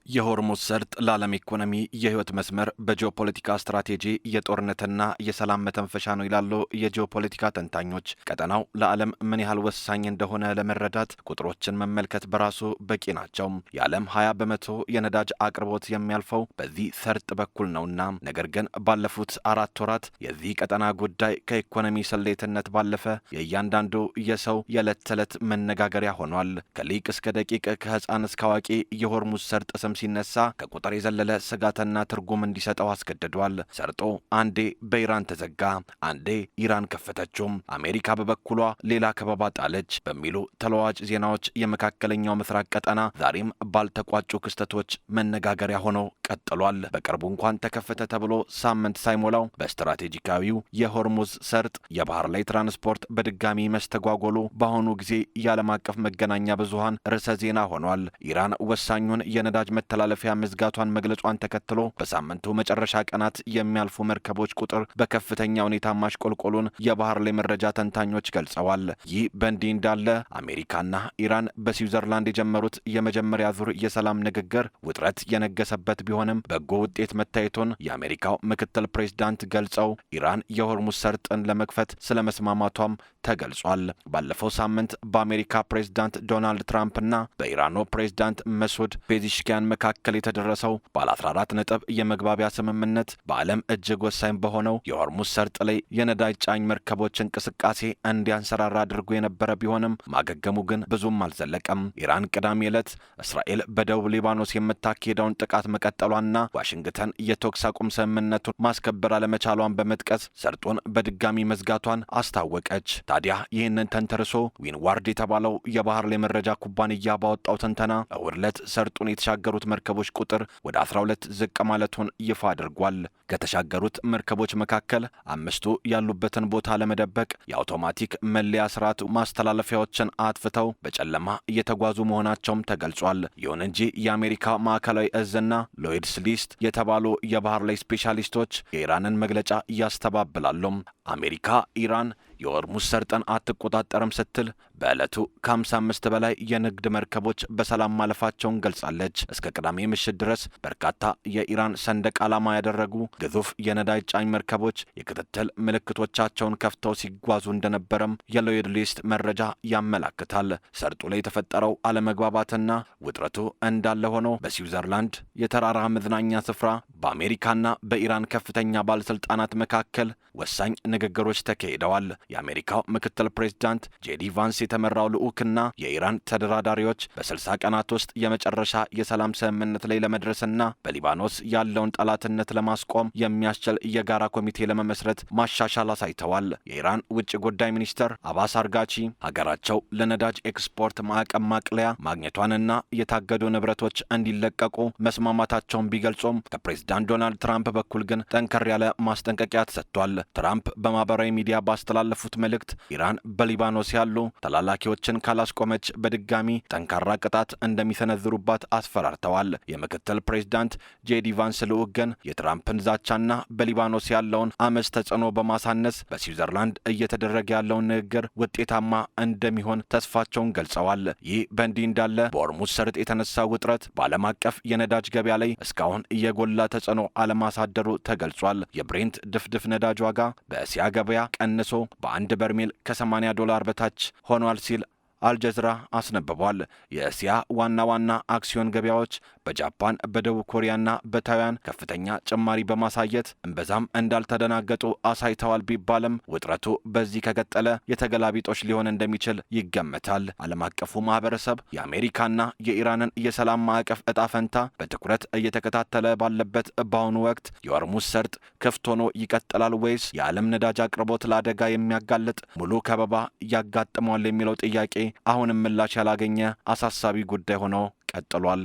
የሆርሙዝ ሰርጥ ለዓለም ኢኮኖሚ የህይወት መስመር በጂኦፖለቲካ ስትራቴጂ የጦርነትና የሰላም መተንፈሻ ነው ይላሉ የጂኦፖለቲካ ተንታኞች። ቀጠናው ለዓለም ምን ያህል ወሳኝ እንደሆነ ለመረዳት ቁጥሮችን መመልከት በራሱ በቂ ናቸው። የዓለም 20% የነዳጅ አቅርቦት የሚያልፈው በዚህ ሰርጥ በኩል ነውና፣ ነገር ግን ባለፉት 4 ወራት የዚህ ቀጠና ጉዳይ ከኢኮኖሚ ስሌትነት ባለፈ የእያንዳንዱ የሰው የዕለት ተዕለት መነጋገሪያ ሆኗል። ከሊቅ እስከ ደቂቅ ከህፃን እስከ አዋቂ የሆርሙዝ ሰርጥ ስም ሲነሳ ከቁጥር የዘለለ ስጋትና ትርጉም እንዲሰጠው አስገድዷል። ሰርጦ አንዴ በኢራን ተዘጋ፣ አንዴ ኢራን ከፈተችው፣ አሜሪካ በበኩሏ ሌላ ከበባ ጣለች በሚሉ ተለዋጭ ዜናዎች የመካከለኛው ምስራቅ ቀጠና ዛሬም ባልተቋጩ ክስተቶች መነጋገሪያ ሆኖ ቀጥሏል። በቅርቡ እንኳን ተከፈተ ተብሎ ሳምንት ሳይሞላው በስትራቴጂካዊው የሆርሙዝ ሰርጥ የባህር ላይ ትራንስፖርት በድጋሚ መስተጓጎሉ በአሁኑ ጊዜ የዓለም አቀፍ መገናኛ ብዙሃን ርዕሰ ዜና ሆኗል። ኢራን ወሳኙን የነዳጅ መተላለፊያ መዝጋቷን መግለጿን ተከትሎ በሳምንቱ መጨረሻ ቀናት የሚያልፉ መርከቦች ቁጥር በከፍተኛ ሁኔታ ማሽቆልቆሉን የባህር ላይ መረጃ ተንታኞች ገልጸዋል። ይህ በእንዲህ እንዳለ አሜሪካና ኢራን በስዊዘርላንድ የጀመሩት የመጀመሪያ ዙር የሰላም ንግግር ውጥረት የነገሰበት ቢሆንም በጎ ውጤት መታየቱን የአሜሪካው ምክትል ፕሬዝዳንት ገልጸው ኢራን የሆርሙዝ ሰርጥን ለመክፈት ስለመስማማቷም ተገልጿል። ባለፈው ሳምንት በአሜሪካ ፕሬዝዳንት ዶናልድ ትራምፕና በኢራኑ ፕሬዝዳንት መሱድ ፔዚሽኪያን መካከል የተደረሰው ባለ 14 ነጥብ የመግባቢያ ስምምነት በዓለም እጅግ ወሳኝ በሆነው የሆርሙዝ ሰርጥ ላይ የነዳጅ ጫኝ መርከቦች እንቅስቃሴ እንዲያንሰራራ አድርጎ የነበረ ቢሆንም ማገገሙ ግን ብዙም አልዘለቀም። ኢራን ቅዳሜ ዕለት እስራኤል በደቡብ ሊባኖስ የምታካሄደውን ጥቃት መቀጠሏና ዋሽንግተን የተኩስ አቁም ስምምነቱን ማስከበር አለመቻሏን በመጥቀስ ሰርጡን በድጋሚ መዝጋቷን አስታወቀች። ታዲያ ይህንን ተንተርሶ ዊንዋርድ የተባለው የባህር ላይ መረጃ ኩባንያ ባወጣው ትንተና እሁድ ዕለት ሰርጡን የተሻገሩት መርከቦች ቁጥር ወደ 12 ዝቅ ማለቱን ይፋ አድርጓል። ከተሻገሩት መርከቦች መካከል 5ቱ ያሉበትን ቦታ ለመደበቅ የአውቶማቲክ መለያ ስርዓት ማስተላለፊያዎችን አጥፍተው በጨለማ እየተጓዙ መሆናቸውም ተገልጿል። ይሁን እንጂ የአሜሪካ ማዕከላዊ እዝና ሎይድስ ሊስት የተባሉ የባህር ላይ ስፔሻሊስቶች የኢራንን መግለጫ ያስተባብላሉ። አሜሪካ ኢራን የሆርሙዝ ሰርጥን አትቆጣጠርም ስትል በዕለቱ ከ55 በላይ የንግድ መርከቦች በሰላም ማለፋቸውን ገልጻለች። እስከ ቅዳሜ ምሽት ድረስ በርካታ የኢራን ሰንደቅ ዓላማ ያደረጉ ግዙፍ የነዳጅ ጫኝ መርከቦች የክትትል ምልክቶቻቸውን ከፍተው ሲጓዙ እንደነበረም የሎይድ ሊስት መረጃ ያመላክታል። ሰርጡ ላይ የተፈጠረው አለመግባባትና ውጥረቱ እንዳለ ሆኖ በስዊዘርላንድ የተራራ መዝናኛ ስፍራ በአሜሪካና በኢራን ከፍተኛ ባለስልጣናት መካከል ወሳኝ ንግግሮች ተካሂደዋል። የአሜሪካው ምክትል ፕሬዝዳንት ጄዲ ቫንስ የተመራው ልዑክና የኢራን ተደራዳሪዎች በ60 ቀናት ውስጥ የመጨረሻ የሰላም ስምምነት ላይ ለመድረስና በሊባኖስ ያለውን ጠላትነት ለማስቆም የሚያስችል የጋራ ኮሚቴ ለመመስረት ማሻሻል አሳይተዋል። የኢራን ውጭ ጉዳይ ሚኒስትር አባስ አርጋቺ ሀገራቸው ለነዳጅ ኤክስፖርት ማዕቀብ ማቅለያ ማግኘቷንና የታገዱ ንብረቶች እንዲለቀቁ መስማማታቸውን ቢገልጹም ከፕሬዝዳንት ዶናልድ ትራምፕ በኩል ግን ጠንከር ያለ ማስጠንቀቂያ ተሰጥቷል። ትራምፕ በማህበራዊ ሚዲያ ባስተላለፉት መልእክት ኢራን በሊባኖስ ያሉ ተላላኪዎችን ካላስቆመች በድጋሚ ጠንካራ ቅጣት እንደሚሰነዝሩባት አስፈራርተዋል። የምክትል ፕሬዝዳንት ጄዲ ቫንስ ልዑክ ግን የትራምፕን ዛቻና በሊባኖስ ያለውን አመፅ ተጽዕኖ በማሳነስ በስዊዘርላንድ እየተደረገ ያለውን ንግግር ውጤታማ እንደሚሆን ተስፋቸውን ገልጸዋል። ይህ በእንዲህ እንዳለ በሆርሙዝ ሰርጥ የተነሳው ውጥረት በዓለም አቀፍ የነዳጅ ገበያ ላይ እስካሁን እየጎላ ተጽዕኖ አለማሳደሩ ተገልጿል። የብሬንት ድፍድፍ ነዳጅ ዋጋ በእስያ ገበያ ቀንሶ በአንድ በርሜል ከ$80 በታች ሆኗል ሲል አልጀዝራ አስነብቧል። የእስያ ዋና ዋና አክሲዮን ገበያዎች በጃፓን፣ በደቡብ ኮሪያና በታይዋን ከፍተኛ ጭማሪ በማሳየት እምበዛም እንዳልተደናገጡ አሳይተዋል ቢባልም ውጥረቱ በዚህ ከቀጠለ የተገላቢጦሽ ሊሆን እንደሚችል ይገመታል። ዓለም አቀፉ ማህበረሰብ የአሜሪካና የኢራንን የሰላም ማዕቀፍ እጣ ፈንታ በትኩረት እየተከታተለ ባለበት በአሁኑ ወቅት የሆርሙዝ ሰርጥ ክፍት ሆኖ ይቀጥላል ወይስ የዓለም ነዳጅ አቅርቦት ለአደጋ የሚያጋልጥ ሙሉ ከበባ ያጋጥመዋል የሚለው ጥያቄ አሁንም ምላሽ ያላገኘ አሳሳቢ ጉዳይ ሆኖ ቀጥሏል።